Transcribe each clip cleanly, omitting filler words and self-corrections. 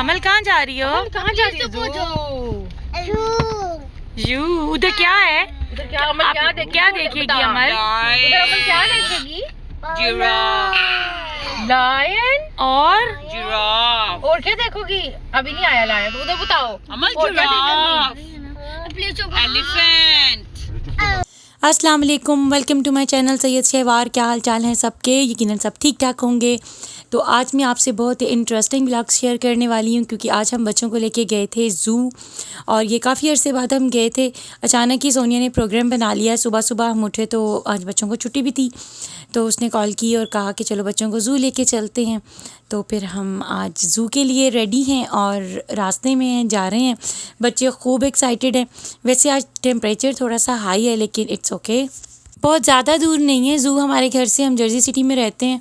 अमल कहाँ जा रही हो? कहाँ जा रही हो? यू उधर क्या है? उधर क्या अमल क्या देखेगी अमल? उधर अमल क्या देखेगी? जिराफ। लायन और जिराफ। और क्या देखोगी? अभी नहीं आया लायन, उधर बताओ अमल। और क्या जिराफ, देखेगी? एलिफेंट। अस्सलाम वालेकुम, welcome to my channel Syed Shahwar. क्या हाल चाल हैं सबके? यकीनन सब ठीक ठाक होंगे। तो आज मैं आपसे बहुत ही इंटरेस्टिंग व्लॉग्स शेयर करने वाली हूँ, क्योंकि आज हम बच्चों को लेके गए थे ज़ू, और ये काफ़ी अरसे बाद हम गए थे। अचानक ही सोनिया ने प्रोग्राम बना लिया। सुबह सुबह हम उठे तो आज बच्चों को छुट्टी भी थी, तो उसने कॉल की और कहा कि चलो बच्चों को ज़ू लेके चलते हैं। तो फिर हम आज ज़ू के लिए रेडी हैं और रास्ते में हैं, जा रहे हैं। बच्चे खूब एक्साइटेड हैं। वैसे आज टेम्परेचर थोड़ा सा हाई है, लेकिन इट्स ओके। बहुत ज़्यादा दूर नहीं है ज़ू हमारे घर से, हम जर्सी सिटी में रहते हैं,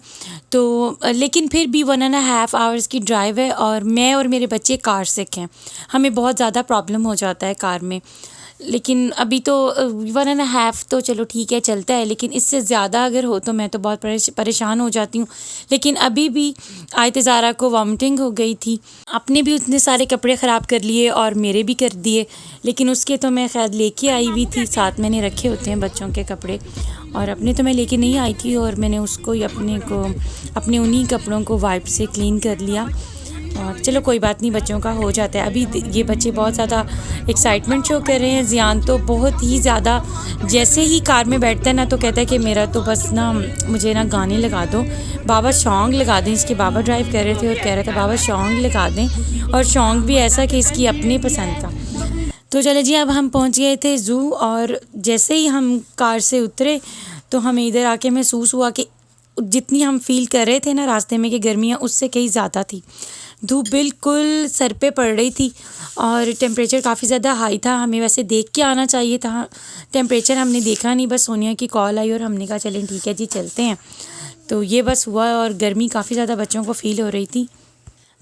तो लेकिन फिर भी 1.5 आवर्स की ड्राइव है। और मैं और मेरे बच्चे कार सिक हैं, हमें बहुत ज़्यादा प्रॉब्लम हो जाता है कार में। लेकिन अभी तो 1.5 तो चलो ठीक है, चलता है, लेकिन इससे ज़्यादा अगर हो तो मैं तो बहुत परेशान हो जाती हूँ। लेकिन अभी भी आयते ज़ारा को वॉमिटिंग हो गई थी। अपने भी उतने सारे कपड़े ख़राब कर लिए और मेरे भी कर दिए, लेकिन उसके तो मैं खैर लेके आई हुई थी, साथ मैंने रखे होते हैं बच्चों के कपड़े, और अपने तो मैं लेके नहीं आई थी। और मैंने उसको ही अपने उन्हीं कपड़ों को वाइप से क्लीन कर लिया। और चलो कोई बात नहीं, बच्चों का हो जाता है। अभी ये बच्चे बहुत ज़्यादा एक्साइटमेंट शो कर रहे हैं। ज़ियान तो बहुत ही ज़्यादा, जैसे ही कार में बैठता है ना तो कहता है कि मेरा तो बस ना, मुझे ना गाने लगा दो बाबा, सॉन्ग लगा दें। इसके बाबा ड्राइव कर रहे थे और कह रहा था बाबा सॉन्ग लगा दें, और सॉन्ग भी ऐसा कि इसकी अपनी पसंद का। तो चले जी, अब हम पहुंच गए थे ज़ू, और जैसे ही हम कार से उतरे तो हमें इधर आके महसूस हुआ कि जितनी हम फील कर रहे थे ना रास्ते में कि गर्मियाँ, उससे कहीं ज़्यादा थी। धूप बिल्कुल सर पे पड़ रही थी और टेम्परेचर काफ़ी ज़्यादा हाई था। हमें वैसे देख के आना चाहिए था टेम्परेचर, हमने देखा नहीं। बस सोनिया की कॉल आई और हमने कहा चलें ठीक है जी चलते हैं। तो ये बस हुआ, और गर्मी काफ़ी ज़्यादा बच्चों को फ़ील हो रही थी।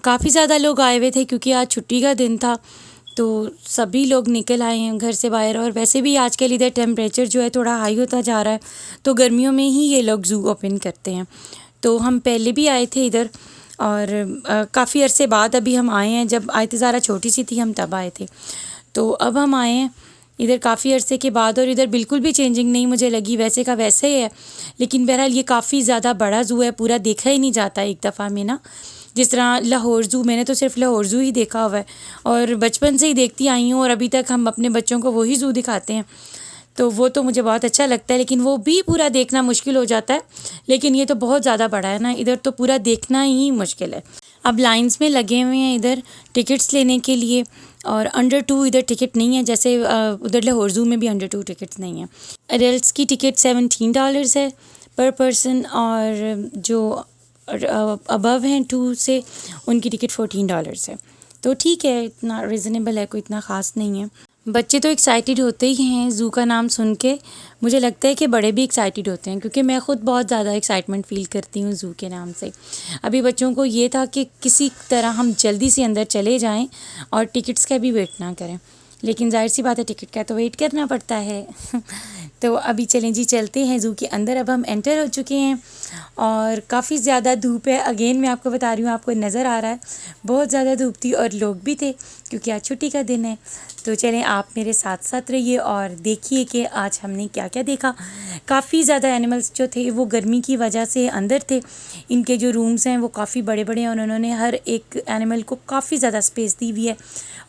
काफ़ी ज़्यादा लोग आए हुए थे क्योंकि आज छुट्टी का दिन था, तो सभी लोग निकल आए हैं घर से बाहर। और वैसे भी आजकल इधर टेम्परेचर जो है थोड़ा हाई होता जा रहा है, तो गर्मियों में ही ये लोग ज़ू ओपन करते हैं। तो हम पहले भी आए थे इधर, और काफ़ी अरसे बाद अभी हम आए हैं। जब आयते ज़ारा छोटी सी थी हम तब आए थे, तो अब हम आए हैं इधर काफ़ी अरसे के बाद। और इधर बिल्कुल भी चेंजिंग नहीं मुझे लगी, वैसे का वैसे ही है। लेकिन बहरहाल ये काफ़ी ज़्यादा बड़ा ज़ू है, पूरा देखा ही नहीं जाता एक दफ़ा में ना। जिस तरह लाहौर ज़ू, मैंने तो सिर्फ लाहौर ज़ू ही देखा हुआ है और बचपन से ही देखती आई हूँ, और अभी तक हम अपने बच्चों को वही ज़ू दिखाते हैं, तो वो तो मुझे बहुत अच्छा लगता है। लेकिन वो भी पूरा देखना मुश्किल हो जाता है, लेकिन ये तो बहुत ज़्यादा बड़ा है ना, इधर तो पूरा देखना ही मुश्किल है। अब लाइंस में लगे हुए हैं इधर टिकट्स लेने के लिए, और अंडर 2 इधर टिकट नहीं है, जैसे उधर लाहौर ज़ू में भी अंडर 2 टिकट्स नहीं है। एडल्ट्स की टिकट $17 है पर पर्सन, और जो अबव हैं 2 से उनकी टिकट $14 है। तो ठीक है, इतना रिजनेबल है, कोई इतना ख़ास नहीं है। बच्चे तो एक्साइटेड होते ही हैं ज़ू का नाम सुन के। मुझे लगता है कि बड़े भी एक्साइटेड होते हैं, क्योंकि मैं ख़ुद बहुत ज़्यादा एक्साइटमेंट फ़ील करती हूँ ज़ू के नाम से। अभी बच्चों को ये था कि किसी तरह हम जल्दी से अंदर चले जाएं और टिकट्स का भी वेट ना करें, लेकिन जाहिर सी बात है टिकट का तो वेट करना पड़ता है। तो अभी चलें जी, चलते हैं ज़ू के अंदर। अब हम एंटर हो चुके हैं और काफ़ी ज़्यादा धूप है। अगेन मैं आपको बता रही हूँ, आपको नज़र आ रहा है बहुत ज़्यादा धूप थी, और लोग भी थे क्योंकि आज छुट्टी का दिन है। तो चलें आप मेरे साथ साथ रहिए और देखिए कि आज हमने क्या क्या देखा। काफ़ी ज़्यादा एनिमल्स जो थे वो गर्मी की वजह से अंदर थे। इनके जो रूम्स हैं वो काफ़ी बड़े बड़े हैं, और उन्होंने हर एक एनिमल को काफ़ी ज़्यादा स्पेस दी हुई है,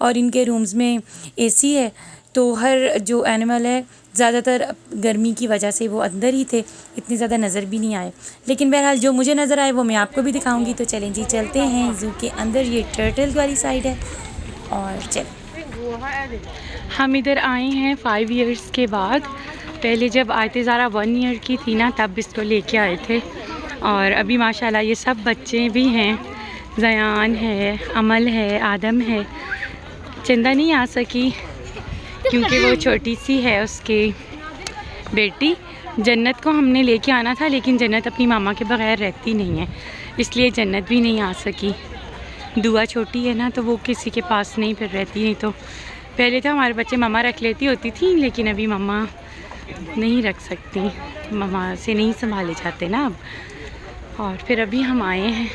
और इनके रूम्स में AC है। तो हर जो एनिमल है ज़्यादातर गर्मी की वजह से वो अंदर ही थे, इतने ज़्यादा नज़र भी नहीं आए। लेकिन बहरहाल जो मुझे नज़र आए वो मैं आपको भी दिखाऊंगी। तो चलें जी, चलते हैं ज़ू के अंदर। ये टर्टल वाली साइड है, और चलें। हम इधर आए हैं 5 इयर्स के बाद। पहले जब आयते ज़ारा 1 ईयर की थी ना, तब इसको लेके आए थे, और अभी माशाल्लाह ये सब बच्चे भी हैं। ज़यान है, अमल है, आदम है। चंदा नहीं आ सकी क्योंकि वो छोटी सी है, उसकी बेटी। जन्नत को हमने लेके आना था, लेकिन जन्नत अपनी मामा के बग़ैर रहती नहीं है, इसलिए जन्नत भी नहीं आ सकी। दुआ छोटी है ना, तो वो किसी के पास नहीं फिर रहती। नहीं तो पहले तो हमारे बच्चे मम्मा रख लेती होती थी, लेकिन अभी मम्मा नहीं रख सकती, मम्मा से नहीं संभाले जाते ना अब। और फिर अभी हम आए हैं,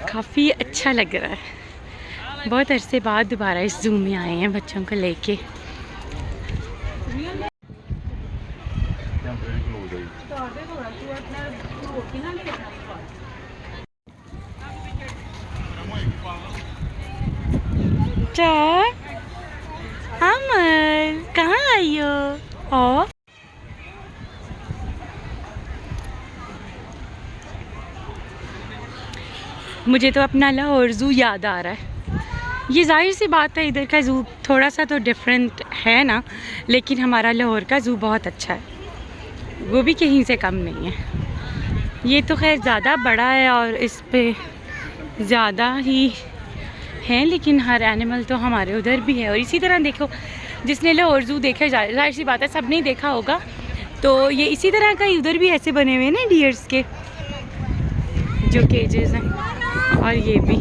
काफ़ी अच्छा लग रहा है। बहुत अरसे बाद दोबारा इस जू में आए हैं बच्चों को लेके। अमल कहाँ आई हो? ओ मुझे तो अपना लाहौर ज़ू याद आ रहा है। ये जाहिर सी बात है, इधर का ज़ू थोड़ा सा तो डिफरेंट है ना, लेकिन हमारा लाहौर का ज़ू बहुत अच्छा है, वो भी कहीं से कम नहीं है। ये तो खैर ज़्यादा बड़ा है और इस पे ज़्यादा ही हैं, लेकिन हर एनिमल तो हमारे उधर भी है। और इसी तरह देखो, जिसने लाहौर ज़ू देखा, जाहिर सी बात है सब नहीं देखा होगा, तो ये इसी तरह का उधर भी ऐसे बने हुए हैं ना डियर्स के जो केजेस हैं, और ये भी।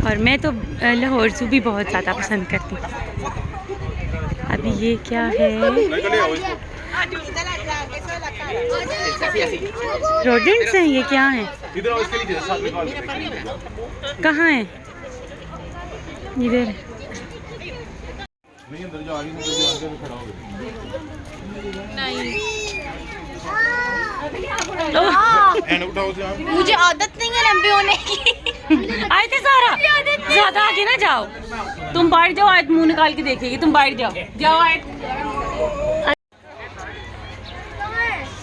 और मैं तो लाहौर ज़ू भी बहुत ज़्यादा पसंद करती हूँ। अभी ये क्या है? रोडेंट्स हैं ये, क्या हैं? कहाँ हैं? इधर मुझे आदत नहीं है लंबे होने की। आए थे सारा, ज्यादा आगे ना जाओ, तुम बैठ जाओ। आयत मुंह निकाल के देखेगी, तुम बैठ जाओ। जाओ आयत,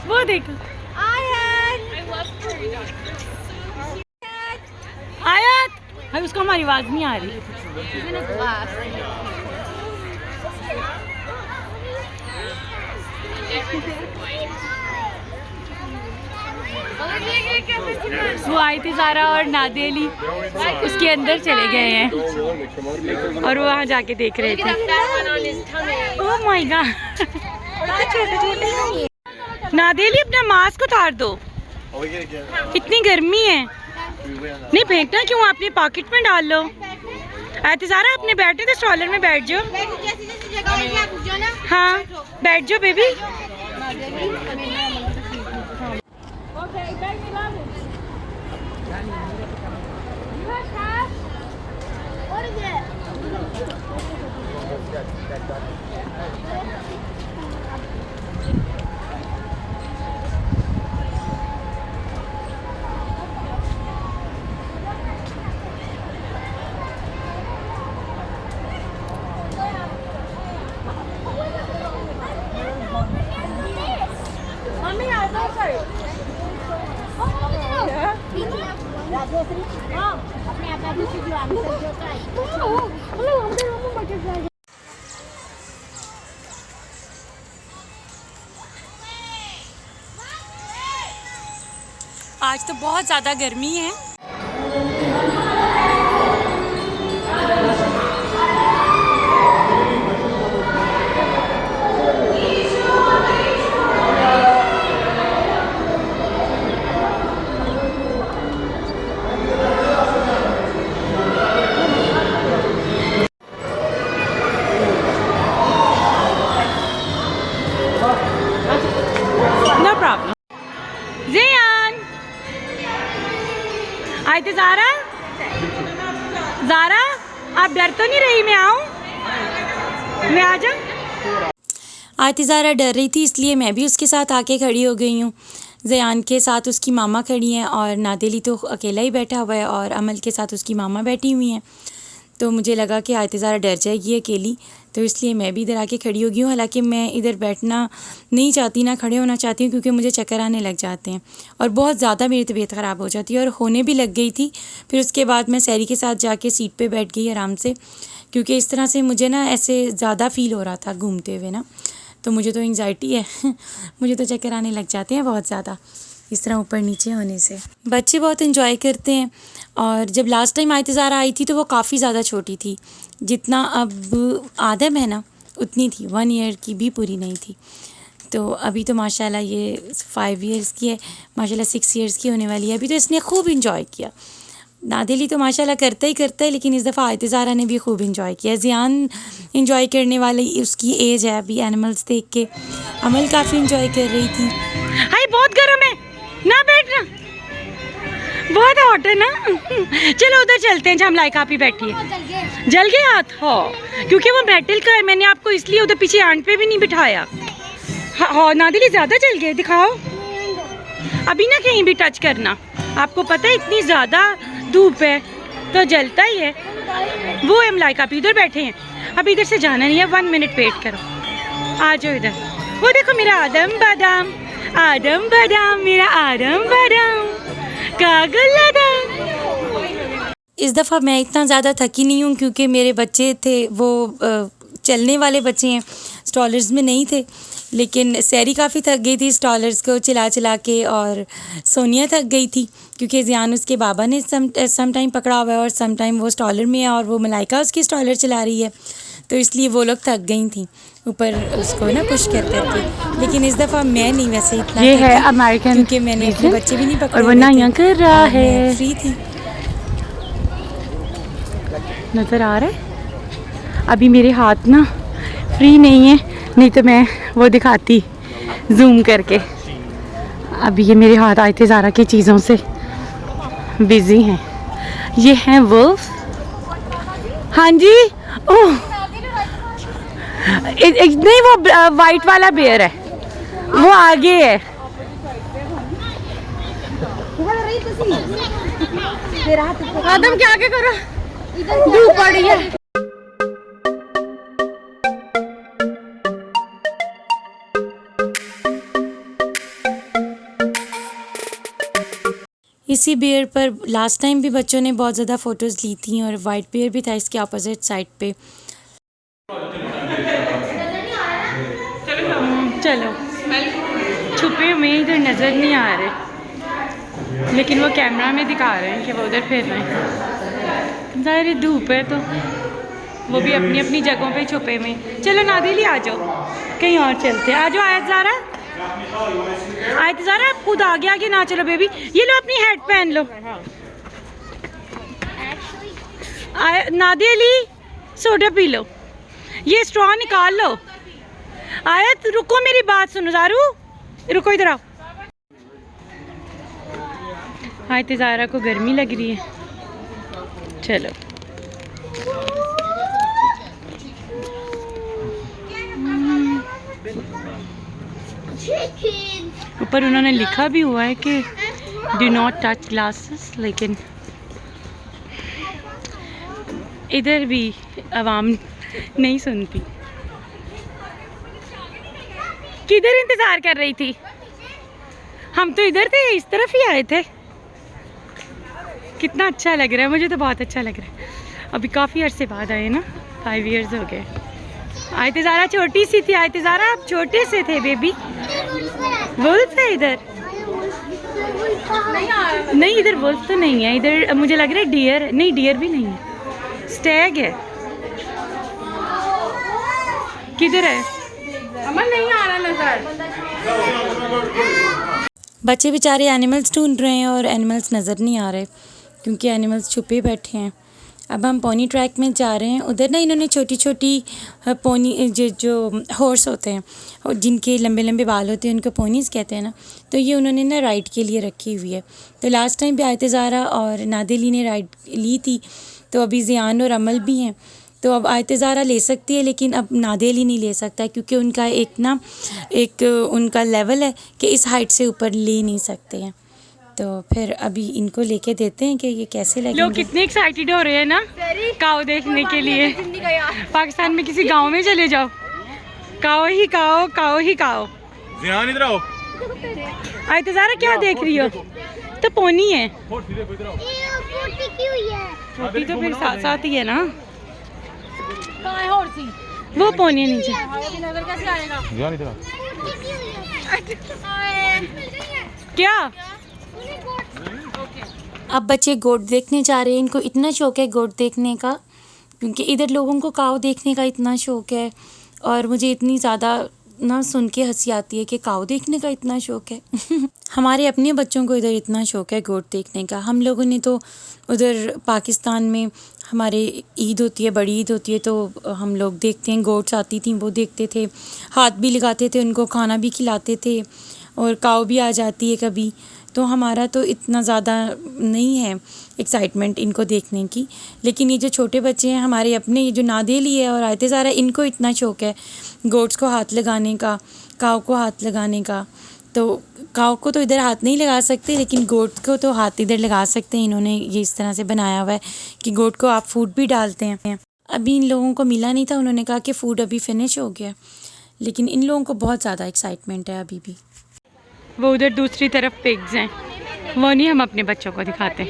वो देखो आयत। भाई उसको हमारी आवाज नहीं आ रही। वो आई थी ज़ारा और नादेली, उसके अंदर चले गए हैं और वो वहाँ जाके देख रहे थे। ओह माय गॉड, नादेली अपना मास्क उतार दो, इतनी गर्मी है। नहीं फेंकना क्यों, अपनी पॉकेट में डाल लो। ज़ारा अपने बैठे तो स्ट्रॉलर में बैठ जाओ। हाँ बैठ जाओ बेबी। आज तो बहुत ज़्यादा गर्मी है। आए थे ज़ारा, ज़ारा आप डर तो नहीं रही? मैं आऊँ, मैं आ जाऊँ? आयत ज़ारा डर रही थी, इसलिए मैं भी उसके साथ आके खड़ी हो गई हूँ। ज़यान के साथ उसकी मामा खड़ी हैं और नादेली तो अकेला ही बैठा हुआ है और अमल के साथ उसकी मामा बैठी हुई हैं। तो मुझे लगा कि आयत ज़ारा डर जाएगी अकेली, तो इसलिए मैं भी इधर आके खड़ी हो गई हूँ। हालांकि मैं इधर बैठना नहीं चाहती, ना खड़े होना चाहती हूँ, क्योंकि मुझे चक्कर आने लग जाते हैं और बहुत ज़्यादा मेरी तबीयत ख़राब हो जाती है और होने भी लग गई थी। फिर उसके बाद मैं सैरी के साथ जाके सीट पे बैठ गई आराम से, क्योंकि इस तरह से मुझे ना ऐसे ज़्यादा फ़ील हो रहा था घूमते हुए ना, तो मुझे तो एंग्जाइटी है मुझे तो चक्कर आने लग जाते हैं बहुत ज़्यादा इस तरह ऊपर नीचे होने से। बच्चे बहुत एंजॉय करते हैं। और जब लास्ट टाइम आयत ज़ारा आई थी तो वो काफ़ी ज़्यादा छोटी थी, जितना अब आदम है ना उतनी थी, 1 ईयर की भी पूरी नहीं थी। तो अभी तो माशाल्लाह ये 5 ईयर्स की है, माशाल्लाह 6 ईयर्स की होने वाली है अभी। तो इसने खूब इंजॉय किया। नादेली तो माशाल्लाह करता ही करता है, लेकिन इस दफ़ा आयत ज़ारा ने भी खूब इंजॉय किया। ज़ियान इंजॉय करने वाली उसकी एज है अभी एनिमल्स देख के। अमल काफ़ी इंजॉय कर रही थी। हाय बहुत गर्म है, ना बैठना, बहुत हॉट है ना। चलो उधर चलते हैं जहाँ लाइका आप ही बैठी है। जल गए हाथ? हो, क्योंकि वो मेटल का है, मैंने आपको इसलिए उधर पीछे आंट पे भी नहीं बिठाया। हाँ नादिली ज़्यादा जल गए, दिखाओ। अभी ना कहीं भी टच करना, आपको पता है इतनी ज़्यादा धूप है तो जलता ही है। वो हम लाइका आप इधर बैठे हैं, अब इधर से जाना नहीं है, 1 मिनट वेट करो। आ जाओ इधर। वो देखो मेरा आदम बादाम, आदम बादाम, मेरा आदम बादाम कागल लदा। इस दफ़ा मैं इतना ज़्यादा थकी नहीं हूँ क्योंकि मेरे बच्चे थे वो चलने वाले बच्चे हैं, स्टॉलर्स में नहीं थे। लेकिन सैरी काफ़ी थक गई थी स्टॉलर्स को चिल्ला चिल्ला के, और सोनिया थक गई थी क्योंकि ज़ियान उसके बाबा ने सम टाइम पकड़ा हुआ है और सम टाइम वो स्टॉलर में है और वो मलाइका उसकी स्टॉलर चला रही है, तो इसलिए वो लोग थक गई थी ऊपर उसको ना पुश कर करके। लेकिन इस दफ़ा मैं नहीं वैसे इतना ये है थकी अमेरिकन क्योंकि मैंने अपने बच्चे भी नहीं पकड़े और वो हुए थे नया कर रहा और मैं है। फ्री थी। नज़र आ रहा है? अभी मेरे हाथ ना फ्री नहीं है, नहीं तो मैं वो दिखाती जूम करके। अभी ये मेरे हाथ आए थे ज़ारा की चीज़ों से बिज़ी हैं। ये हैं वुल्फ। हाँ जी। ओह नहीं, वो वाइट वाला बेयर है, वो आगे है। आदम क्या आगे करो, धूप पड़ी है। इसी बेयर पर लास्ट टाइम भी बच्चों ने बहुत ज़्यादा फ़ोटोज़ ली थी और वाइट बेयर भी था इसके अपोजिट साइड पे। चलो छुपे हुए इधर नज़र नहीं आ रहे, लेकिन वो कैमरा में दिखा रहे हैं कि वो उधर फिर रहे हैं। ज़ाहिर धूप है तो वो भी अपनी अपनी जगहों पे छुपे हुए। चलो नादिली आ जाओ, कहीं और चलते हैं। आ जाओ आयत ज़ारा, आयत ज़ारा आप खुद आगे आगे ना चलो बेबी। ये लो अपनी हैट पहन लो। नादिली सोडा पी लो, ये स्ट्रॉ निकाल लो। आयत रुको, मेरी बात सुनो। ज़ारू रुको, इधर आओ। आयत ज़ारा को गर्मी लग रही है। चलो ऊपर उन्होंने लिखा भी हुआ है कि डू नॉट टच ग्लासेस, लेकिन इधर भी आवाम नहीं सुनती। किधर इंतज़ार कर रही थी? हम तो इधर थे, इस तरफ ही आए थे। कितना अच्छा लग रहा है, मुझे तो बहुत अच्छा लग रहा है। अभी काफ़ी अरसे बाद आए ना, 5 इयर्स हो गए। आयत ज़ारा छोटी सी थी। आयत ज़ारा आप छोटे से थे बेबी। वुल्फ है इधर? नहीं इधर वुल्फ तो नहीं है, इधर मुझे लग रहा है डियर है। नहीं डियर भी नहीं है, स्टैग है। किधर है? अमन नहीं आ रहा नजर। बच्चे बेचारे एनिमल्स ढूंढ रहे हैं और एनिमल्स नज़र नहीं आ रहे क्योंकि एनिमल्स छुपे बैठे हैं। अब हम पोनी ट्रैक में जा रहे हैं। उधर ना इन्होंने छोटी छोटी पोनी जो हॉर्स होते हैं और जिनके लंबे लंबे बाल होते हैं उनको पोनीज़ कहते हैं ना, तो ये उन्होंने ना राइड के लिए रखी हुई है। तो लास्ट टाइम भी आयत ज़ारा और नादिली ने राइड ली थी, तो अभी ज़ियान और अमल भी हैं। तो अब आयत ज़ारा ले सकती है लेकिन अब नादिली नहीं ले सकता क्योंकि उनका एक उनका लेवल है कि इस हाइट से ऊपर ले नहीं सकते हैं। तो फिर अभी इनको लेके देते हैं कि ये कैसे लगेंगे। लोग कितने एक्साइटेड हो रहे हैं ना काऊ देखने के लिए। पाकिस्तान में किसी गांव में चले जाओ, काऊ ही काऊ, काऊ ही काऊ। ज़ियान इधर आओ। आयत ज़ारा क्या देख रही हो? तो पोनी है, छोटी तो फिर साथ साथ ही है ना। वो पोनी नीचे। ज़ियान इधर आओ। क्या अब बच्चे गोट देखने जा रहे हैं। इनको इतना शौक़ है गोट देखने का क्योंकि इधर लोगों को काऊ देखने का इतना शौक़ है और मुझे इतनी ज़्यादा ना सुन के हंसी आती है कि काऊ देखने का इतना शौक़ है। हमारे अपने बच्चों को इधर इतना शौक़ है गोट देखने का। हम लोगों ने तो उधर पाकिस्तान में हमारे ईद होती है, बड़ी ईद होती है, तो हम लोग देखते हैं, गोट्स आती थी वो देखते थे, हाथ भी लगाते थे, उनको खाना भी खिलाते थे और काऊ भी आ जाती है कभी। तो हमारा तो इतना ज़्यादा नहीं है एक्साइटमेंट इनको देखने की। लेकिन ये जो छोटे बच्चे हैं हमारे अपने, ये जो नादेली है और आयते ज़ारा, इनको इतना शौक़ है गोट्स को हाथ लगाने का, काऊ को हाथ लगाने का। तो काऊ को तो इधर हाथ नहीं लगा सकते, लेकिन गोट को तो हाथ इधर लगा सकते हैं। इन्होंने ये इस तरह से बनाया हुआ है कि गोट को आप फूड भी डालते हैं। अभी इन लोगों को मिला नहीं था, उन्होंने कहा कि फ़ूड अभी फिनिश हो गया, लेकिन इन लोगों को बहुत ज़्यादा एक्साइटमेंट है अभी भी। वो उधर दूसरी तरफ पिग्स हैं, वो नहीं हम अपने बच्चों को दिखाते।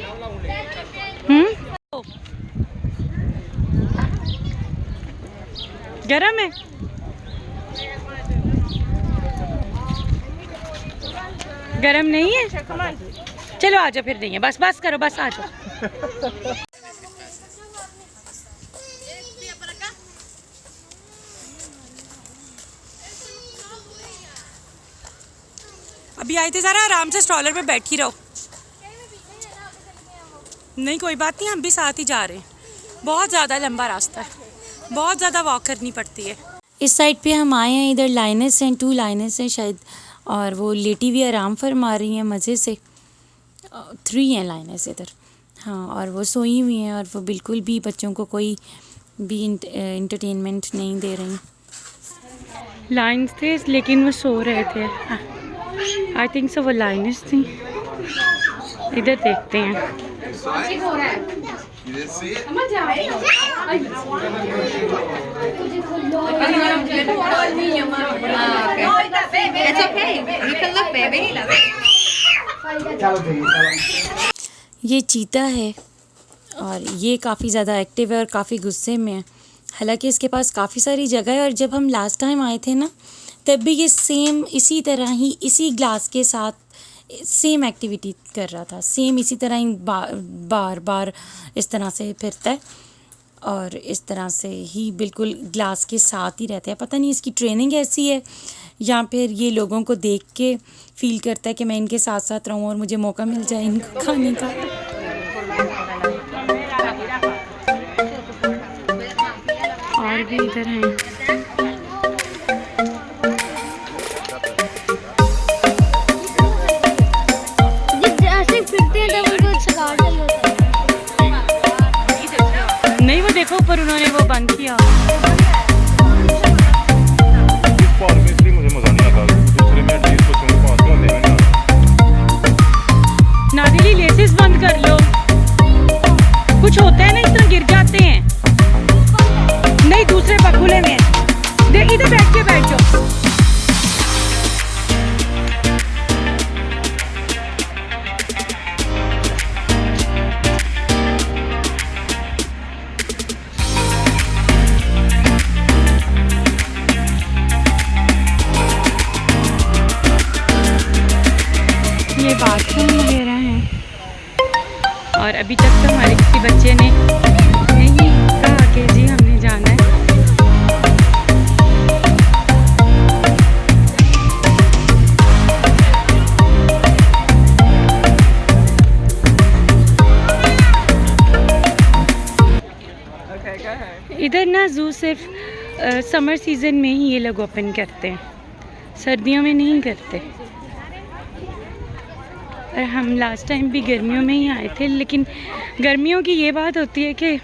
गरम है, गरम नहीं है। चलो आ जाओ, फिर नहीं है, बस बस करो, बस आ जाओ। अभी आए थे ज़रा, आराम से स्ट्रॉलर पे बैठी रहो। नहीं कोई बात नहीं, हम भी साथ ही जा रहे हैं। बहुत ज़्यादा लंबा रास्ता है, बहुत ज़्यादा वॉक करनी पड़ती है। इस साइड पे हम आए हैं, इधर लाइनेस हैं, 2 लाइनेस हैं शायद, और वो लेटी हुई आराम फरमा रही हैं मज़े से। 3 हैं लाइनेस इधर, हाँ, और वो सोई हुई हैं और वो बिल्कुल भी बच्चों को कोई भी इंटरटेनमेंट नहीं दे रही। लाइन्स थे लेकिन वो सो रहे थे। आई थिंक सो वो लाइन्स थी। इधर देखते हैं। It's okay. You can look, baby. ये चीता है और ये काफ़ी ज़्यादा एक्टिव है और काफ़ी गुस्से में है। हालांकि इसके पास काफ़ी सारी जगह है, और जब हम लास्ट टाइम आए थे ना, तब भी ये सेम इसी तरह ही, इसी ग्लास के साथ सेम एक्टिविटी कर रहा था। सेम इसी तरह ही बार बार इस तरह से फिरता है और इस तरह से ही बिल्कुल ग्लास के साथ ही रहता है। पता नहीं इसकी ट्रेनिंग ऐसी है या फिर ये लोगों को देख के फील करता है कि मैं इनके साथ साथ रहूं और मुझे मौका मिल जाए इनको खाने का। और भी इधर हैं। नहीं वो देखो ऊपर उन्होंने वो बंद किया। मुझे मजा नहीं आता, दूसरे में एटलीस्ट बच्चों को पास होने में ना। नादिली लेसेस बंद कर लो, कुछ होता है ना इस तरह गिर जाते हैं। नहीं दूसरे पखुले में देख, इधर बैठ के बैठ जाओ। ये बाथरूम वगैरह हैं, और अभी तक तो हमारे किसी बच्चे ने नहीं कहा कि जी हमने जाना है। इधर ना ज़ू सिर्फ समर सीज़न में ही ये लोग ओपन करते हैं, सर्दियों में नहीं करते। और हम लास्ट टाइम भी गर्मियों में ही आए थे, लेकिन गर्मियों की ये बात होती है कि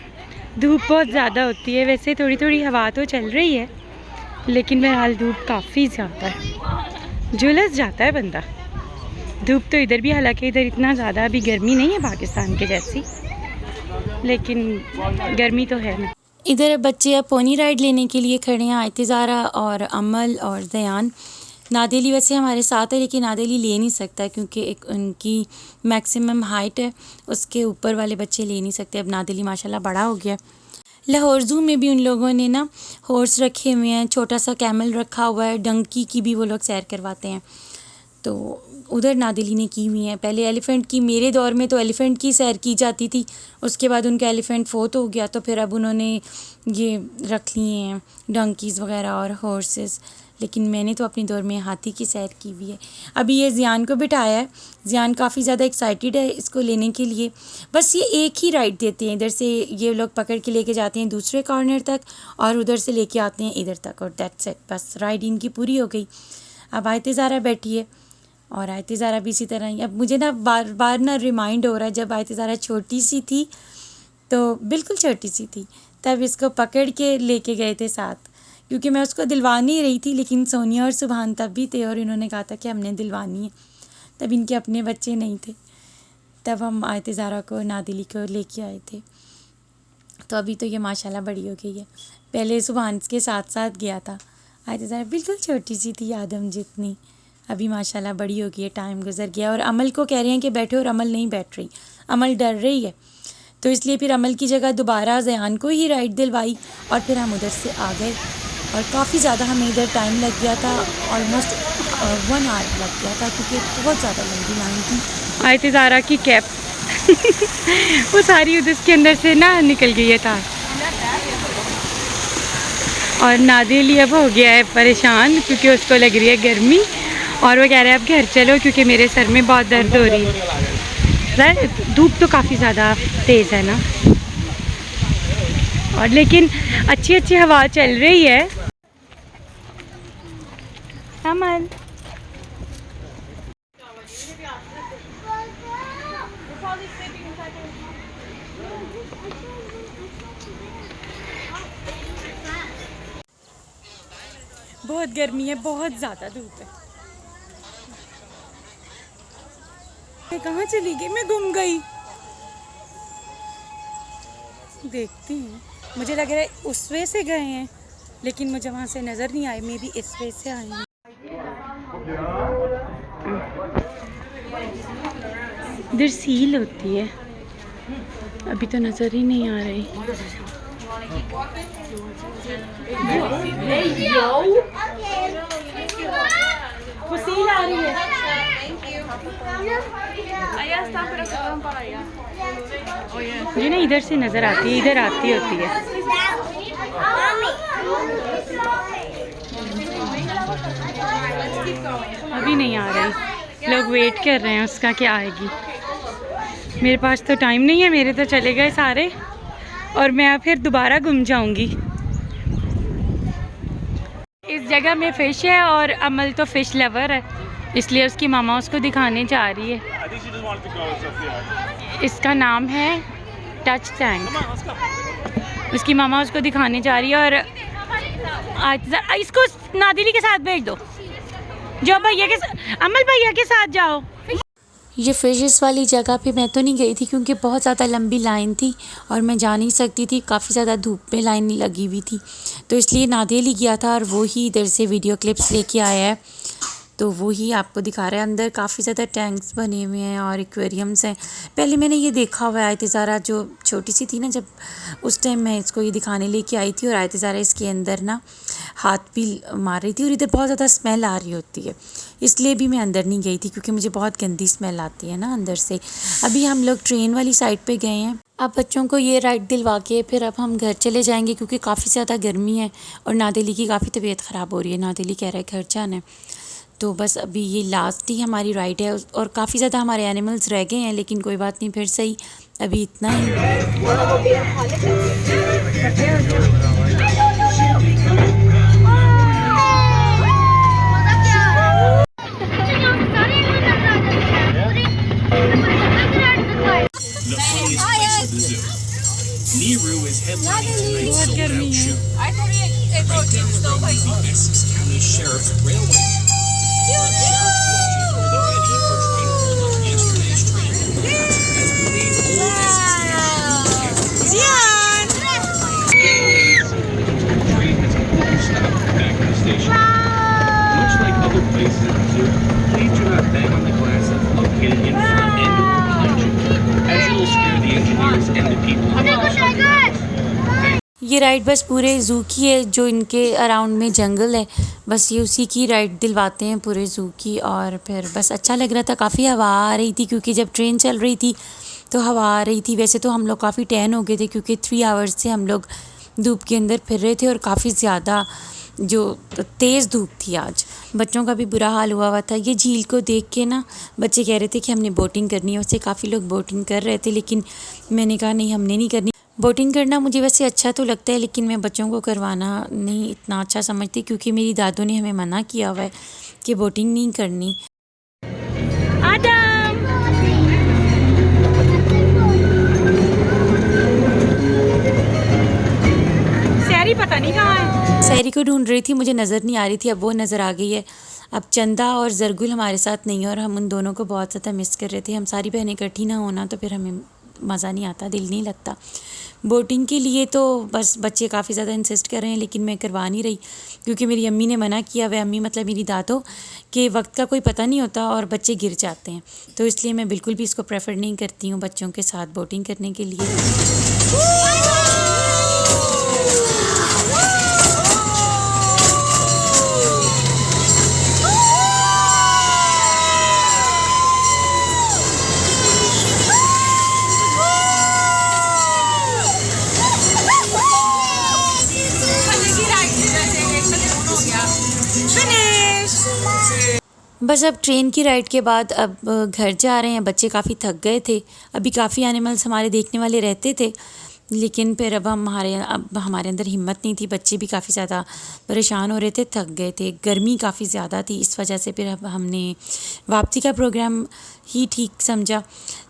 धूप बहुत ज़्यादा होती है। वैसे थोड़ी थोड़ी हवा तो चल रही है, लेकिन बहरहाल धूप काफ़ी ज़्यादा है, झुलस जाता है बंदा। धूप तो इधर भी, हालांकि इधर इतना ज़्यादा अभी गर्मी नहीं है पाकिस्तान के जैसी, लेकिन गर्मी तो है ना। इधर बच्चे अब पोनी राइड लेने के लिए खड़े हैं, आयते ज़ारा और अमल और दयान। नादेली वैसे हमारे साथ है, लेकिन नादेली ले नहीं सकता क्योंकि एक उनकी मैक्सिमम हाइट है, उसके ऊपर वाले बच्चे ले नहीं सकते। अब नादेली माशाल्लाह बड़ा हो गया। लाहौर ज़ू में भी उन लोगों ने ना हॉर्स रखे हुए हैं, छोटा सा कैमल रखा हुआ है, डंकी की भी वो लोग सैर करवाते हैं। तो उधर नादेली ने की हुई है। पहले एलिफ़ेंट की, मेरे दौर में तो एलिफ़ेंट की सैर की जाती थी, उसके बाद उनका एलिफ़ेंट फोत हो गया, तो फिर अब उन्होंने ये रख लिए हैं डंकीज़ वगैरह और हॉर्सेस। लेकिन मैंने तो अपने दौर में हाथी की सैर की हुई है। अभी ये ज़ियान को बिठाया है, ज़ियान काफ़ी ज़्यादा एक्साइटेड है इसको लेने के लिए। बस ये एक ही राइड देते हैं, इधर से ये लोग पकड़ के लेके जाते हैं दूसरे कॉर्नर तक और उधर से लेके आते हैं इधर तक, और दैट्स इट, बस राइड इनकी पूरी हो गई। अब आयते ज़ारा बैठी है, और आयत ज़ारा भी इसी तरह ही। अब मुझे ना बार बार ना रिमाइंड हो रहा है, जब आयत ज़ारा छोटी सी थी, तो बिल्कुल छोटी सी थी, तब इसको पकड़ के लेके गए थे साथ, क्योंकि मैं उसको दिलवा नहीं रही थी, लेकिन सोनिया और सुभान तब भी थे और इन्होंने कहा था कि हमने दिलवानी है। तब इनके अपने बच्चे नहीं थे, तब हम आयत ज़ारा को, नादिली को लेके आए थे। तो अभी तो ये माशाल्लाह बड़ी हो गई है। पहले सुभान के साथ साथ गया था। आयत ज़ारा बिल्कुल छोटी सी थी, आदम जितनी। अभी माशाल्लाह बड़ी हो गई है, टाइम गुजर गया। और अमल को कह रहे हैं कि बैठो, और अमल नहीं बैठ रही, अमल डर रही है। तो इसलिए फिर अमल की जगह दोबारा ज़यान को ही राइड दिलवाई और फिर हम उधर से आ गए। और काफ़ी ज़्यादा हमें इधर टाइम लग गया था, ऑलमोस्ट 1 आवर लग गया था, क्योंकि बहुत ज़्यादा लंबी लाइन थी। आयत ज़ारा की कैप वो सारी उधर के अंदर से ना निकल गई है तार। और नादिली अब हो गया है परेशान, क्योंकि उसको लग रही है गर्मी, और वो कह रहा है अब घर चलो क्योंकि मेरे सर में बहुत दर्द हो रही है। धूप तो काफ़ी ज़्यादा तेज़ है ना, और लेकिन अच्छी अच्छी हवा चल रही है। अमन बहुत गर्मी है, बहुत ज़्यादा धूप है। मैं कहाँ चली गई, मैं गुम गई। देखती हूँ, मुझे लग रहा है उस वे से गए हैं, लेकिन मुझे वहाँ से नज़र नहीं आए। मे बी इस वे से आए हैं। इधर सील होती है, अभी तो नज़र ही नहीं आ रही। वो सील आ रही है। मुझे ना इधर से नज़र आती है, इधर आती होती है। अभी नहीं आ रही, लोग वेट कर रहे हैं उसका कि आएगी। मेरे पास तो टाइम नहीं है, मेरे तो चले गए सारे, और मैं फिर दोबारा गुम जाऊंगी। इस जगह में फ़िश है और अमल तो फ़िश लवर है, इसलिए उसकी मामा उसको दिखाने जा रही है। इसका नाम है टच टैंक। उसकी मामा उसको दिखाने जा रही है। और आज इसको नादिली के साथ भेज दो, जो भैया के अमल भैया के साथ जाओ। ये फिशेस वाली जगह पे मैं तो नहीं गई थी, क्योंकि बहुत ज़्यादा लंबी लाइन थी और मैं जा नहीं सकती थी, काफ़ी ज़्यादा धूप में लाइन लगी हुई थी। तो इसलिए नादिली गया था और वो ही इधर से वीडियो क्लिप्स लेके आया है, तो वो ही आपको दिखा रहा है। अंदर काफ़ी ज़्यादा टैंक्स बने हुए हैं और एक्वेरियम्स हैं। पहले मैंने ये देखा हुआ है, आयत ज़ारा जो छोटी सी थी ना, जब उस टाइम मैं इसको ये दिखाने लेके आई थी, और आयत ज़ारा इसके अंदर ना हाथ भी मार रही थी, और इधर बहुत ज़्यादा स्मेल आ रही होती है, इसलिए भी मैं अंदर नहीं गई थी, क्योंकि मुझे बहुत गंदी स्मेल आती है ना अंदर से। अभी हम लोग ट्रेन वाली साइड पे गए हैं। अब बच्चों को ये राइड दिलवा के फिर अब हम घर चले जाएंगे, क्योंकि काफ़ी ज़्यादा गर्मी है और नादिली की काफ़ी तबीयत ख़राब हो रही है। नादिली कह रहा है घर जाना है, तो बस अभी ये लास्ट ही हमारी राइड है। और काफ़ी ज़्यादा हमारे एनिमल्स रह गए हैं, लेकिन कोई बात नहीं, फिर सही अभी इतना ही। Nehru is headlining tonight's बहुत गर्मी है। Essex County Sheriff's Railway. Sheriff watches were the ready for train hold up yesterday's train. As we leave Old Essex train has completely stopped back in the station. Much like other places at the zoo, please do not bang on the glass that's located in front end of the engine, as it will scare the engineers and the people. ये ride बस पूरे zoo की है, जो इनके around में जंगल है, बस ये उसी की राइड दिलवाते हैं पूरे ज़ू की। और फिर बस अच्छा लग रहा था, काफ़ी हवा आ रही थी, क्योंकि जब ट्रेन चल रही थी तो हवा आ रही थी। वैसे तो हम लोग काफ़ी टैन हो गए थे, क्योंकि 3 आवर्स से हम लोग धूप के अंदर फिर रहे थे, और काफ़ी ज़्यादा जो तेज़ धूप थी आज। बच्चों का भी बुरा हाल हुआ था। ये झील को देख के ना बच्चे कह रहे थे कि हमने बोटिंग करनी है। उससे काफ़ी लोग बोटिंग कर रहे थे, लेकिन मैंने कहा नहीं, हमने नहीं करनी। बोटिंग करना मुझे वैसे अच्छा तो लगता है, लेकिन मैं बच्चों को करवाना नहीं इतना अच्छा समझती, क्योंकि मेरी दादू ने हमें मना किया हुआ है कि बोटिंग नहीं करनी। आदम सैरी पता नहीं कहाँ है। सैरी को ढूंढ रही थी, मुझे नज़र नहीं आ रही थी, अब वो नज़र आ गई है। अब चंदा और जरगुल हमारे साथ नहीं है और हम उन दोनों को बहुत ज़्यादा मिस कर रहे थे। हम सारी बहनें इकट्ठी ना होना तो फिर हमें मज़ा नहीं आता, दिल नहीं लगता। बोटिंग के लिए तो बस बच्चे काफ़ी ज़्यादा इंसिस्ट कर रहे हैं, लेकिन मैं करवा नहीं रही क्योंकि मेरी अम्मी ने मना किया। वह अम्मी मतलब मेरी दादो के वक्त का कोई पता नहीं होता और बच्चे गिर जाते हैं, तो इसलिए मैं बिल्कुल भी इसको प्रेफर नहीं करती हूँ बच्चों के साथ बोटिंग करने के लिए। बस अब ट्रेन की राइड के बाद अब घर जा रहे हैं। बच्चे काफ़ी थक गए थे, अभी काफ़ी एनिमल्स हमारे देखने वाले रहते थे, लेकिन फिर अब हमारे अंदर हिम्मत नहीं थी। बच्चे भी काफ़ी ज़्यादा परेशान हो रहे थे, थक गए थे, गर्मी काफ़ी ज़्यादा थी, इस वजह से फिर अब हमने वापसी का प्रोग्राम ही ठीक समझा।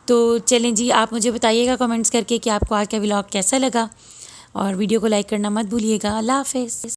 तो चलें जी, आप मुझे बताइएगा कमेंट्स करके कि आपको आज का व्लॉग कैसा लगा और वीडियो को लाइक करना मत भूलिएगा। अल्लाह हाफ़िज़।